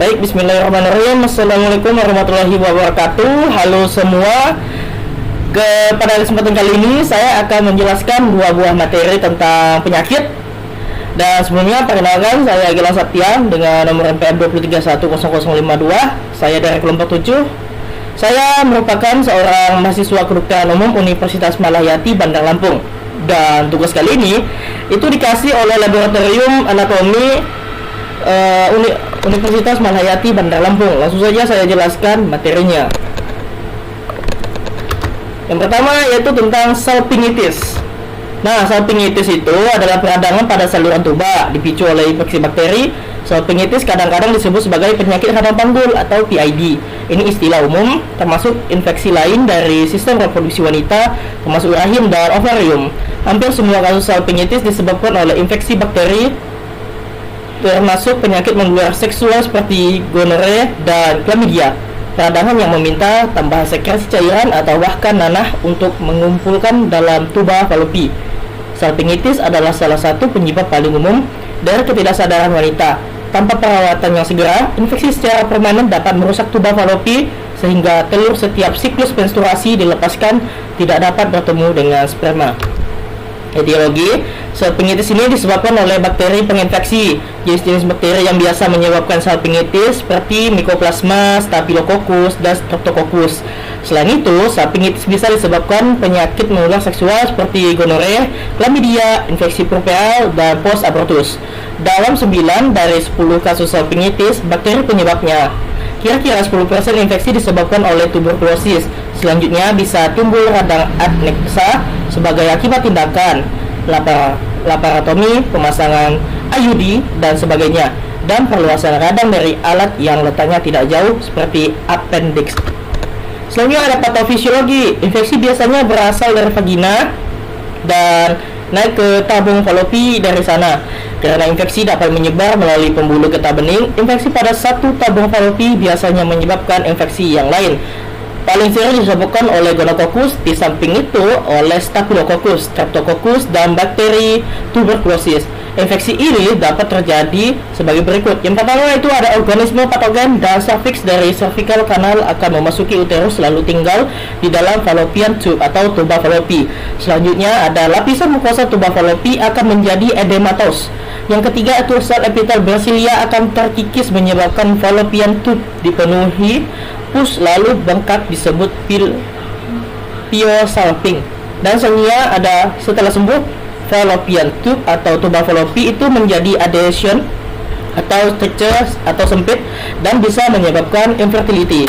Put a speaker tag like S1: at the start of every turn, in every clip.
S1: Baik, bismillahirrahmanirrahim. Assalamualaikum warahmatullahi wabarakatuh. Halo semua. Pada kesempatan kali ini saya akan menjelaskan dua buah materi tentang penyakit. Dan sebelumnya perkenalkan, saya Gilang Satya dengan nomor NPM 2310052. Saya dari kelompok 7. Saya merupakan seorang mahasiswa kedokteran umum Universitas Malahayati, Bandar Lampung. Dan tugas kali ini itu dikasih oleh Laboratorium Anatomi Universitas Malahayati, Bandar Lampung. Langsung saja saya jelaskan materinya. Yang pertama yaitu tentang salpingitis. Nah, salpingitis itu adalah peradangan pada saluran tuba dipicu oleh infeksi bakteri. Salpingitis kadang-kadang disebut sebagai penyakit radang panggul atau PID. Ini istilah umum, termasuk infeksi lain dari sistem reproduksi wanita, termasuk rahim dan ovarium. Hampir semua kasus salpingitis disebabkan oleh infeksi bakteri, termasuk penyakit menular seksual seperti gonore dan chlamydia. Peradangan yang meminta tambahan sekresi cairan atau bahkan nanah untuk mengumpulkan dalam tuba falopi. Salpingitis adalah salah satu penyebab paling umum dari ketidaksadaran wanita. Tanpa perawatan yang segera, infeksi secara permanen dapat merusak tuba falopi sehingga telur setiap siklus menstruasi dilepaskan tidak dapat bertemu dengan sperma. Etiologi salpingitis ini disebabkan oleh bakteri penginfeksi. Jenis-jenis bakteri yang biasa menyebabkan salpingitis seperti Mycoplasma, Staphylococcus, dan Streptococcus. Selain itu, salpingitis bisa disebabkan penyakit menular seksual seperti gonore, chlamydia, infeksi purpureal, dan post abortus. Dalam 9 dari 10 kasus salpingitis, bakteri penyebabnya. Kira-kira 10% infeksi disebabkan oleh tuberkulosis. Selanjutnya bisa timbul radang adnexa sebagai akibat tindakan laparotomi, pemasangan IUD, dan sebagainya, dan perluasan radang dari alat yang letaknya tidak jauh seperti appendix. Selanjutnya ada patofisiologi. Infeksi biasanya berasal dari vagina dan naik ke tabung falopi dari sana. Karena infeksi dapat menyebar melalui pembuluh getah bening, infeksi pada satu tabung falopi biasanya menyebabkan infeksi yang lain. Paling sering disebabkan oleh gonococcus, di samping itu oleh staphylococcus, streptococcus, dan bakteri tuberkulosis. Infeksi ini dapat terjadi sebagai berikut. Yang pertama itu ada organisme patogen dan cervix dari cervical canal akan memasuki uterus lalu tinggal di dalam fallopian tube atau tuba falopi. Selanjutnya ada lapisan mukosa tuba falopi akan menjadi edematos. Yang ketiga itu sel epitel Basilia akan terkikis menyebabkan fallopian tube dipenuhi pus lalu bengkak disebut piosalping. Dan selanjutnya ada setelah sembuh fallopian tube atau tuba falopi itu menjadi adhesion atau structure atau sempit dan bisa menyebabkan infertility.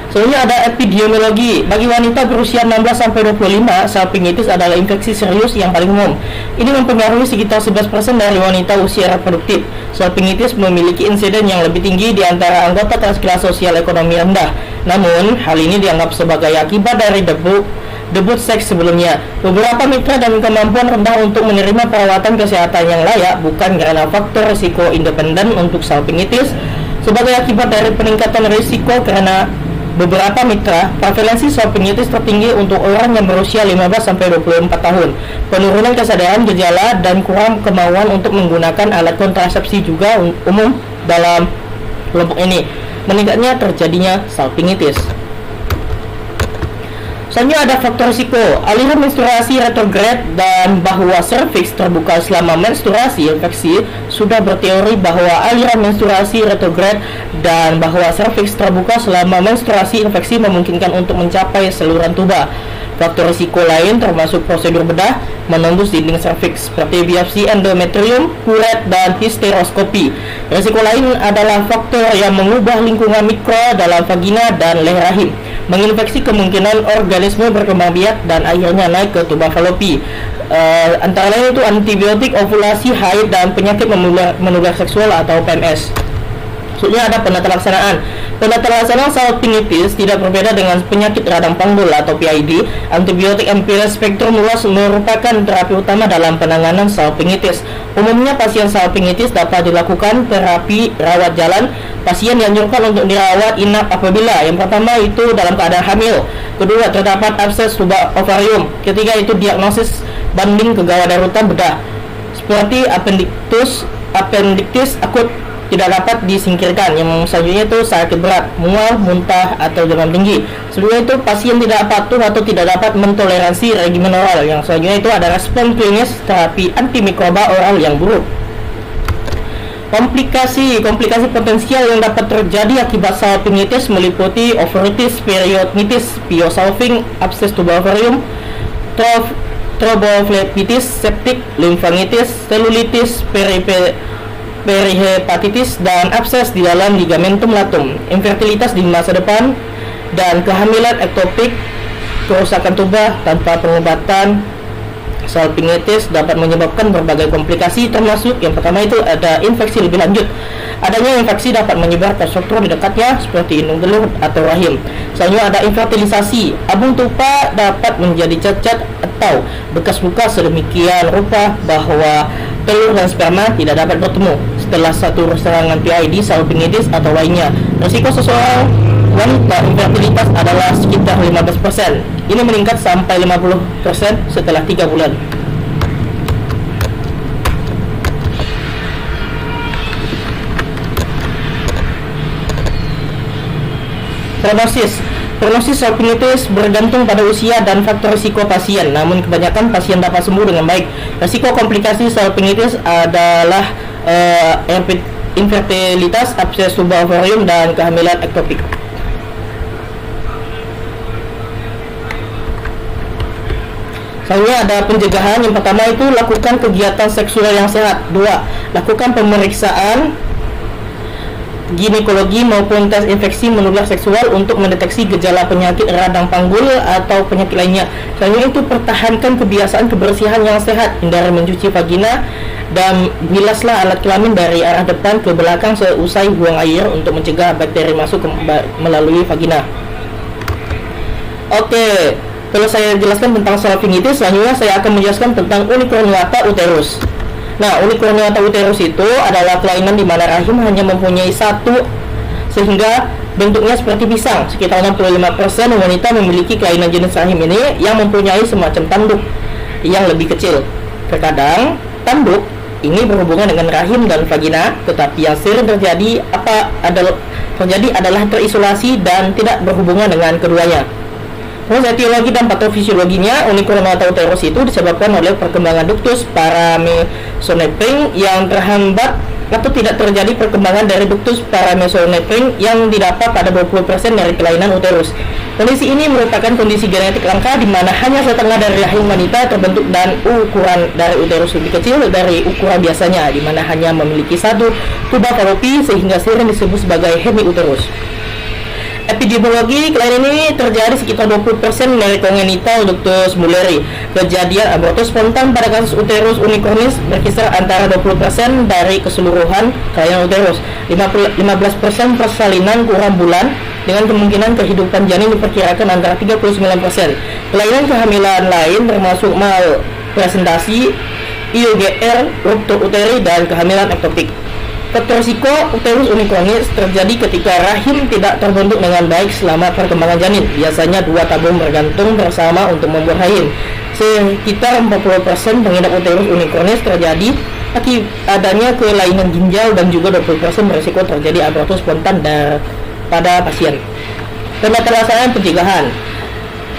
S1: Selanjutnya ada epidemiologi. Bagi wanita berusia 16-25, salpingitis adalah infeksi serius yang paling umum. Ini mempengaruhi sekitar 11% dari wanita usia reproduktif. Salpingitis memiliki insiden yang lebih tinggi di antara anggota kelas sosial ekonomi rendah. Namun, hal ini dianggap sebagai akibat dari debut seks sebelumnya. Beberapa mitra dan kemampuan rendah untuk menerima perawatan kesehatan yang layak bukan karena faktor risiko independen untuk salpingitis. Sebagai akibat dari peningkatan risiko karena beberapa mitra, prevalensi salpingitis tertinggi untuk orang yang berusia 15-24 tahun. Penurunan kesadaran gejala dan kurang kemauan untuk menggunakan alat kontrasepsi juga umum dalam kelompok ini. Meningkatnya terjadinya salpingitis. Selanjutnya ada faktor risiko. Aliran menstruasi retrograd dan bahwa serviks terbuka selama menstruasi infeksi. Sudah berteori bahwa aliran menstruasi retrograd dan bahwa serviks terbuka selama menstruasi infeksi memungkinkan untuk mencapai saluran tuba. Faktor risiko lain termasuk prosedur bedah, menembus dinding serviks seperti biopsi endometrium, kuret, dan histeroskopi. Risiko lain adalah faktor yang mengubah lingkungan mikro dalam vagina dan leher rahim, menginfeksi kemungkinan organisme berkembang biak dan akhirnya naik ke tuba falopi. Antara lain itu antibiotik, ovulasi, haid, dan penyakit menular seksual atau PMS. Maksudnya ada penata laksanaan. Penata laksanaan salpingitis tidak berbeda dengan penyakit radang panggul atau PID. Antibiotik MPL spektrum luas merupakan terapi utama dalam penanganan salpingitis. Umumnya pasien salpingitis dapat dilakukan terapi rawat jalan. Pasien dianjurkan untuk dirawat inap apabila yang pertama itu dalam keadaan hamil, kedua terdapat abses tuba ovarium, ketiga itu diagnosis banding kegawat darurat bedah seperti appendiktis akut tidak dapat disingkirkan. Yang selanjutnya itu sakit berat, mual, muntah, atau demam tinggi. Selanjutnya itu pasien tidak patuh atau tidak dapat mentoleransi regimen oral. Yang selanjutnya itu ada respon klinis terapi antimikroba oral yang buruk. Komplikasi potensial yang dapat terjadi akibat salpingitis meliputi ovaritis, periodontitis, piosalping, abses tuba ovarium, tromboflebitis, septik, limfangitis, selulitis, perihepatitis, dan abses di dalam ligamentum latum, infertilitas di masa depan, dan kehamilan ektopik, kerusakan tuba tanpa pengobatan. Salpingitis dapat menyebabkan berbagai komplikasi, termasuk yang pertama itu ada infeksi lebih lanjut. Adanya infeksi dapat menyebar ke struktur di dekatnya seperti indung telur atau rahim. Selanjutnya ada infertilisasi. Abung tuba dapat menjadi cacat atau bekas luka sedemikian rupa bahwa telur dan sperma tidak dapat bertemu setelah satu serangan PID, salpingitis atau lainnya. Risiko seseorang wanita infertilitas adalah sekitar 15%. Ini meningkat sampai 50% setelah 3 bulan. Prognosis salpingitis bergantung pada usia dan faktor risiko pasien. Namun kebanyakan pasien dapat sembuh dengan baik. Risiko komplikasi salpingitis adalah infertilitas, abses tuba ovarium, dan kehamilan ektopik. Selanjutnya ada pencegahan. Yang pertama itu lakukan kegiatan seksual yang sehat. 2. Lakukan pemeriksaan ginekologi maupun tes infeksi menular seksual untuk mendeteksi gejala penyakit radang panggul atau penyakit lainnya. Selanjutnya itu pertahankan kebiasaan kebersihan yang sehat. Hindari mencuci vagina dan bilaslah alat kelamin dari arah depan ke belakang seusai buang air untuk mencegah bakteri masuk melalui vagina. Oke. Kalau saya jelaskan tentang salpingitis, selanjutnya saya akan menjelaskan tentang unicornuata uterus. Nah, unicornuata uterus itu adalah kelainan di mana rahim hanya mempunyai satu, sehingga bentuknya seperti pisang. Sekitar 65% wanita memiliki kelainan jenis rahim ini yang mempunyai semacam tanduk yang lebih kecil. Terkadang tanduk ini berhubungan dengan rahim dan vagina, tetapi yang sering terjadi adalah terisolasi dan tidak berhubungan dengan keduanya. Terus etiologi dan patofisiologinya, unicornuata uterus itu disebabkan oleh perkembangan ductus paramesonephrine yang terhambat atau tidak terjadi perkembangan dari ductus paramesonephrine yang didapat pada 20% dari kelainan uterus. Kondisi ini merupakan kondisi genetik langka di mana hanya setengah dari rahim wanita terbentuk dan ukuran dari uterus lebih kecil dari ukuran biasanya, di mana hanya memiliki satu tuba fallopi sehingga sering disebut sebagai hemiuterus. Epidemiologi, kelainan ini terjadi sekitar 20% dari congenital ductus Mulleri. Kejadian abortus spontan pada kasus uterus unicornis berkisar antara 20% dari keseluruhan kelainan uterus. 15% persalinan kurang bulan dengan kemungkinan kehidupan janin diperkirakan antara 39%. Kelainan kehamilan lain termasuk malpresentasi, IUGR, ruptur uteri, dan kehamilan ektopik. Faktor risiko uterus unicornis terjadi ketika rahim tidak terbentuk dengan baik selama perkembangan janin. Biasanya 2 tabung bergantung bersama untuk membuat rahim. Sekitar 40% pengidap uterus unicornis terjadi akibat adanya kelainan ginjal dan juga 20% berisiko terjadi abortus spontan pada pasien. Penyelesaian pencegahan.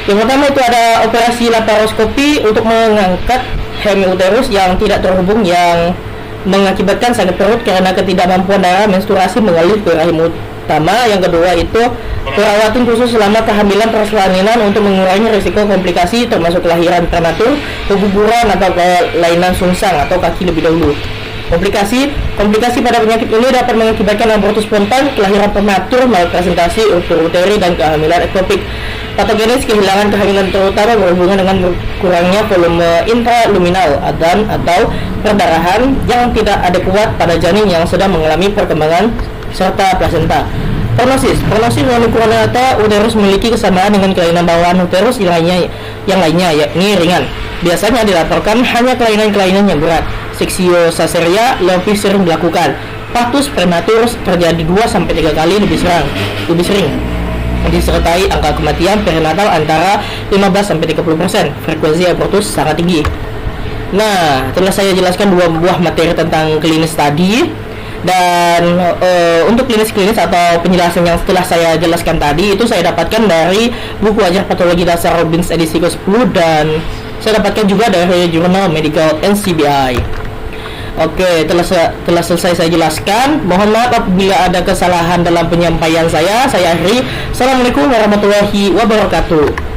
S1: Yang pertama itu ada operasi laparoskopi untuk mengangkat hemiuterus yang tidak terhubung yang mengakibatkan sakit perut karena ketidakmampuan darah menstruasi mengalir ke rahim utama. Yang kedua itu perawatan khusus selama kehamilan persalinan untuk mengurangi risiko komplikasi termasuk kelahiran prematur, keguguran atau kelainan sungsang atau kaki lebih dahulu. Komplikasi pada penyakit ini dapat mengakibatkan abortus spontan, kelahiran prematur, malpresentasi, ruptur uteri, dan kehamilan ektopik. Patogenis kehilangan kehamilan terutama berhubungan dengan kurangnya volume intraluminal dan atau perdarahan yang tidak adekuat pada janin yang sedang mengalami perkembangan serta plasenta. Prognosis unicornuata uterus memiliki kesamaan dengan kelainan bawaan uterus yang lainnya yakni ringan. Biasanya dilaporkan hanya kelainan-kelainan yang berat. Seksio saseria lebih sering dilakukan. Partus prematur terjadi 2-3 kali lebih sering. Disertai angka kematian perinatal antara 15-30%. Frekuensi abortus sangat tinggi. Nah, setelah saya jelaskan 2 buah materi tentang klinis tadi, Dan untuk klinis-klinis atau penjelasan yang setelah saya jelaskan tadi itu saya dapatkan dari buku Ajar Patologi Dasar Robbins edisi ke-10, dan saya dapatkan juga dari jurnal Medical NCBI. Oke, telah selesai saya jelaskan. Mohon maaf apabila ada kesalahan dalam penyampaian saya. Saya akhiri. Assalamualaikum warahmatullahi wabarakatuh.